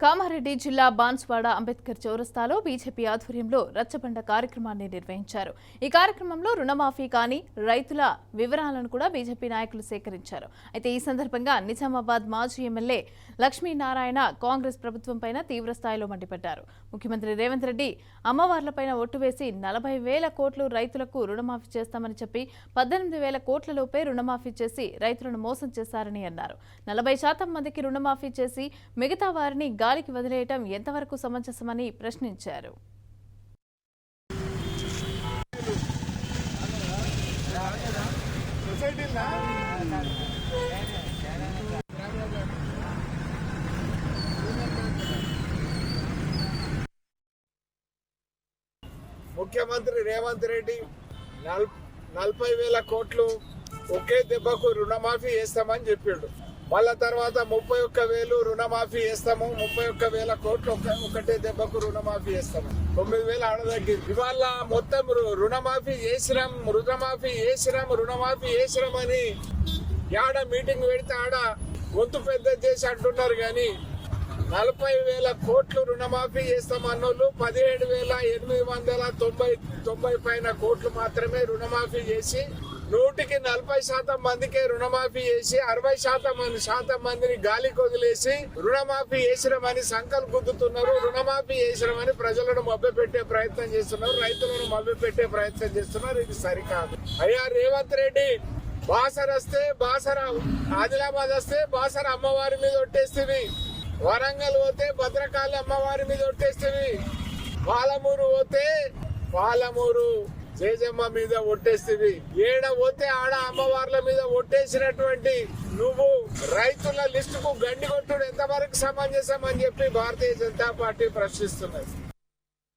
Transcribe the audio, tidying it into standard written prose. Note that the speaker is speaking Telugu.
కామారెడ్డి జిల్లా బాన్స్వాడ అంబేద్కర్ చౌరస్తాలో బీజేపీ ఆధ్వర్యంలో రచ్చబండ కార్యక్రమాన్ని నిర్వహించారు. ఈ కార్యక్రమంలో రుణమాఫీ కాని రైతుల వివరాలను కూడా బీజేపీ నాయకులు సేకరించారు. అయితే ఈ సందర్భంగా నిజామాబాద్ మాజీ ఎమ్మెల్యే లక్ష్మీనారాయణ కాంగ్రెస్ ప్రభుత్వంపైన తీవ్ర స్థాయిలో మండిపడ్డారు. ముఖ్యమంత్రి రేవంత్ రెడ్డి అమ్మవార్లపైన ఒట్టు వేసి 40,000 కోట్లు రైతులకు రుణమాఫీ చేస్తామని చెప్పి 18,000 కోట్ల లోపే రుణమాఫీ చేసి రైతులను మోసం చేశారని అన్నారు. 40% మందికి రుణమాఫీ చేసి మిగతా వారిని గాలికి వదిలేయటం ఎంతవరకు సమంజసమని ప్రశ్నించారు. ముఖ్యమంత్రి రేవంత్ రెడ్డి 40,000 కోట్లు ఒకే దెబ్బకు రుణమాఫీ చేస్తామని చెప్పిండు. మళ్ళా తర్వాత 31,000 రుణమాఫీ చేస్తాము, 31,000 కోట్లు ఒకటే దెబ్బకు రుణమాఫీ చేస్తాము, 9,000 ఆడదగ్గింది. ఇవాళ మొత్తం రుణమాఫీ చేసినాం అని ఆడ మీటింగ్ పెడితే ఆడ గొంతు పెద్ద చేసి అంటున్నారు. కానీ 40,000 కోట్లు రుణమాఫీ చేస్తామన్నోళ్ళు 17,890 పైన కోట్లు మాత్రమే రుణమాఫీ చేసి 100% మందికే రుణమాఫీ చేసి 60% మందిని గాలికి వదిలేసి రుణమాఫీ చేసినామని సంకల్పం గుద్దుతున్నారు. రుణమాఫీ చేసినామని ప్రజలను మభ్యపెట్టే ప్రయత్నం చేస్తున్నారు, రైతులను మభ్యపెట్టే ప్రయత్నం చేస్తున్నారు. ఇది సరికాదు. అయ్యా రేవంత్ రెడ్డి, ఆదిలాబాద్ వస్తే బాసర అమ్మవారి మీద ఒట్టేస్తుంది, వరంగల్ పోతే భద్రకాళి అమ్మవారి మీద ఒట్టేస్తుంది, పాలమూరు పోతే పాలమూరు జేజమ్మ మీద ఒట్టేస్తుంది, ఏడ పోతే ఆడ అమ్మవార్ల మీద ఒట్టేసినటువంటి నువ్వు రైతుల లిస్టుకు గండి కొట్టుడు ఎంతవరకు సమంజసం అని చెప్పి భారతీయ జనతా పార్టీ ప్రశ్నిస్తున్నది.